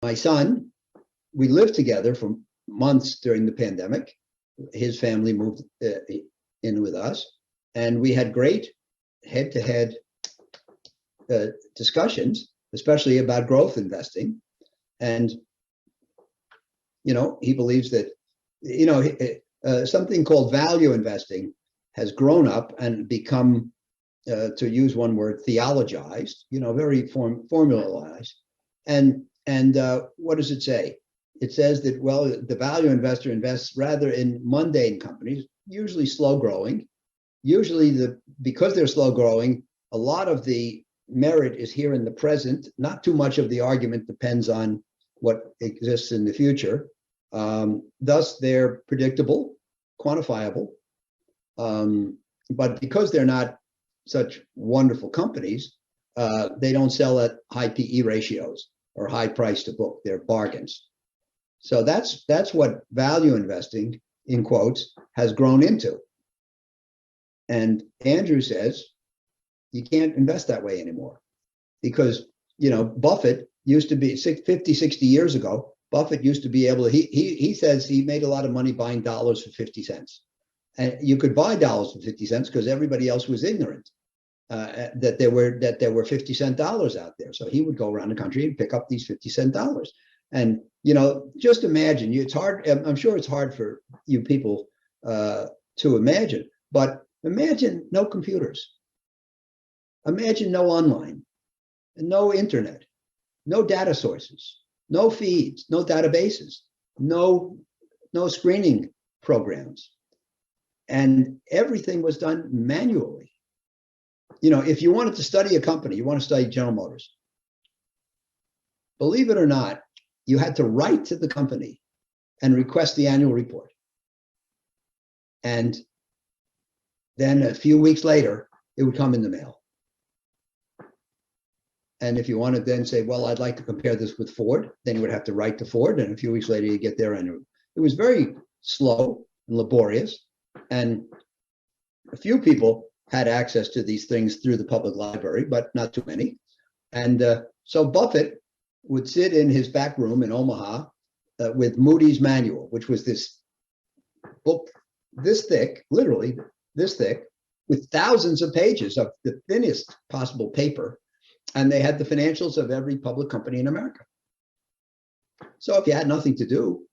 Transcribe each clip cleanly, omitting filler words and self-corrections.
my son, we lived together for months during the pandemic. His family moved in with us, and we had great head-to-head discussions, especially about growth investing. And, he believes that, something called value investing has grown up and become, to use one word, theologized, very formalized. And what does it say? It says that, well, the value investor invests rather in mundane companies, usually slow growing. Usually because they're slow growing, a lot of the merit is here in the present. Not too much of the argument depends on what exists in the future. Thus, they're predictable, quantifiable. But because they're not such wonderful companies, they don't sell at high PE ratios or high price to book. They're bargains. So that's what value investing, in quotes, has grown into. And Andrew says you can't invest that way anymore because, Buffett used to be 50, 60 years ago. Buffett used to be able to, he says he made a lot of money buying dollars for 50 cents. And you could buy dollars for 50 cents because everybody else was ignorant that there were 50-cent dollars out there. So he would go around the country and pick up these 50-cent dollars. And, just imagine, it's hard. I'm sure it's hard for you people to imagine, but imagine no computers. Imagine no online, no internet, no data sources, no feeds, no databases, no screening programs. And everything was done manually. If you wanted to study a company, you want to study General Motors, believe it or not, you had to write to the company and request the annual report. And then a few weeks later, it would come in the mail. And if you wanted to then say, well, I'd like to compare this with Ford, then you would have to write to Ford. And a few weeks later, you get their annual. It was very slow and laborious. And a few people had access to these things through the public library, but not too many. And so Buffett would sit in his back room in Omaha with Moody's Manual, which was this book this thick, literally this thick, with thousands of pages of the thinnest possible paper. And they had the financials of every public company in America. So if you had nothing to do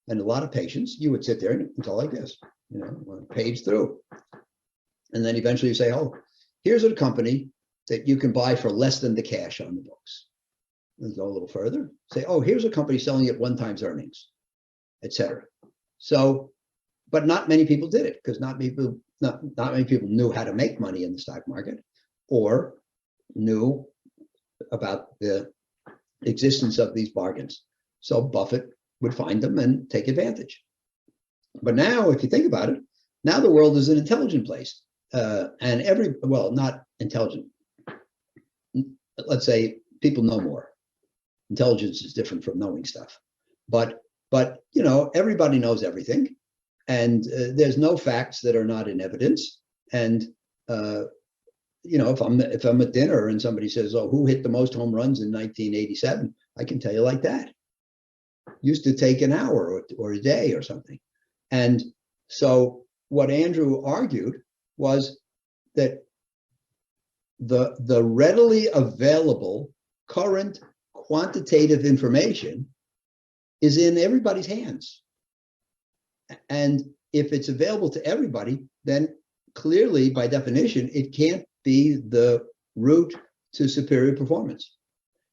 and a lot of patience, you would sit there and go like this, page through. And then eventually you say, oh, here's a company that you can buy for less than the cash on the books. And go a little further, say, oh, here's a company selling at 1 times earnings, et cetera. So, but not many people did it because not many people knew how to make money in the stock market or knew about the existence of these bargains. So Buffett would find them and take advantage. But now, if you think about it, now the world is an intelligent place. And not intelligent. Let's say people know more. Intelligence is different from knowing stuff. But everybody knows everything. And there's no facts that are not in evidence. And if I'm at dinner and somebody says, oh, who hit the most home runs in 1987? I can tell you like that. Used to take an hour or a day or something. And so what Andrew argued was that the readily available current quantitative information is in everybody's hands. And if it's available to everybody, then clearly, by definition, it can't be the route to superior performance.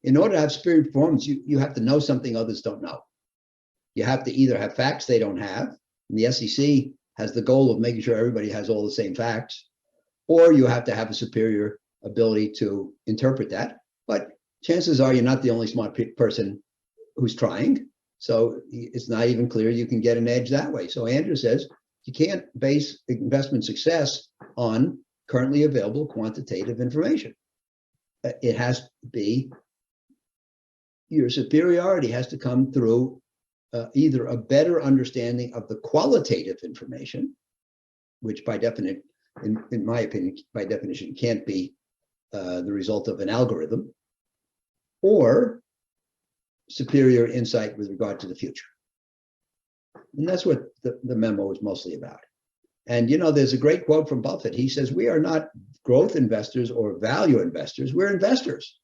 In order to have superior performance, you have to know something others don't know. You have to either have facts they don't have, and the SEC has the goal of making sure everybody has all the same facts, or you have to have a superior ability to interpret that. But chances are you're not the only smart person who's trying. So it's not even clear you can get an edge that way. So Andrew says you can't base investment success on currently available quantitative information. It has to be, your superiority has to come through either a better understanding of the qualitative information, which by definition, in my opinion, by definition, can't be the result of an algorithm, or superior insight with regard to the future. And that's what the memo is mostly about. And, there's a great quote from Buffett. He says, we are not growth investors or value investors, we're investors.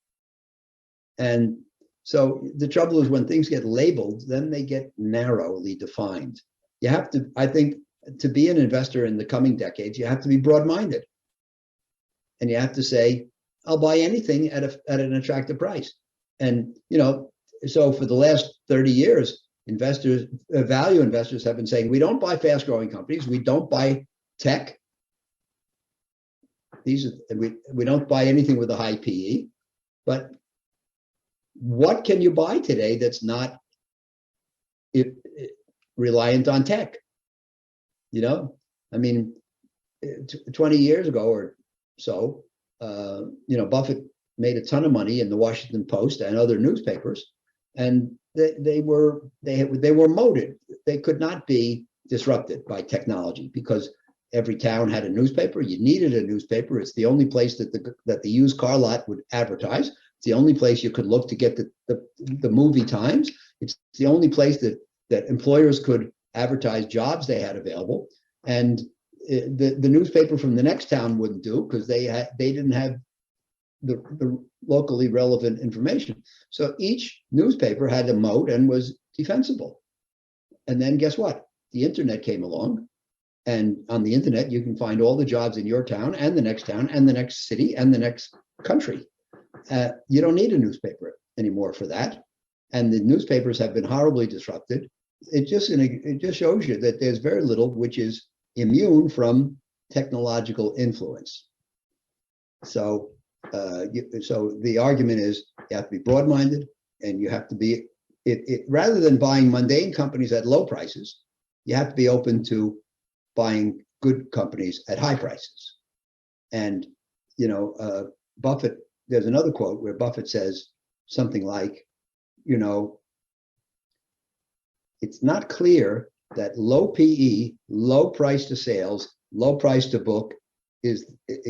And so the trouble is when things get labeled, then they get narrowly defined. You have to, I think, to be an investor in the coming decades, you have to be broad-minded. And you have to say, I'll buy anything at an attractive price. And, so for the last 30 years, value investors have been saying, we don't buy fast-growing companies, we don't buy tech. We don't buy anything with a high PE. But what can you buy today that's not reliant on tech? 20 years ago or so, Buffett made a ton of money in the Washington Post and other newspapers, and they were moated. They could not be disrupted by technology because every town had a newspaper. You needed a newspaper. It's the only place that the used car lot would advertise. It's the only place you could look to get the movie times. It's the only place that employers could advertise jobs they had available. And the newspaper from the next town wouldn't do because they didn't have the locally relevant information. So each newspaper had a moat and was defensible. And then guess what? The internet came along. And on the internet, you can find all the jobs in your town and the next town and the next city and the next country. You don't need a newspaper anymore for that. And the newspapers have been horribly disrupted. It just shows you that there's very little which is immune from technological influence. So the argument is you have to be broad-minded, and you have to be rather than buying mundane companies at low prices, you have to be open to buying good companies at high prices. And Buffett, there's another quote where Buffett says something like, it's not clear that low PE, low price to sales, low price to book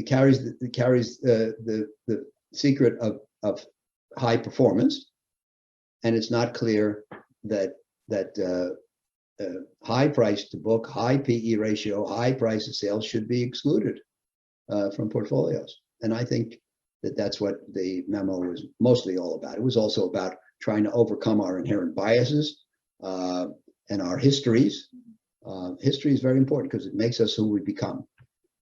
carries the secret of high performance, and it's not clear that high price to book, high PE ratio, high price to sales should be excluded from portfolios. And I think that's what the memo was mostly all about. It was also about trying to overcome our inherent biases and our histories. History is very important because it makes us who we become.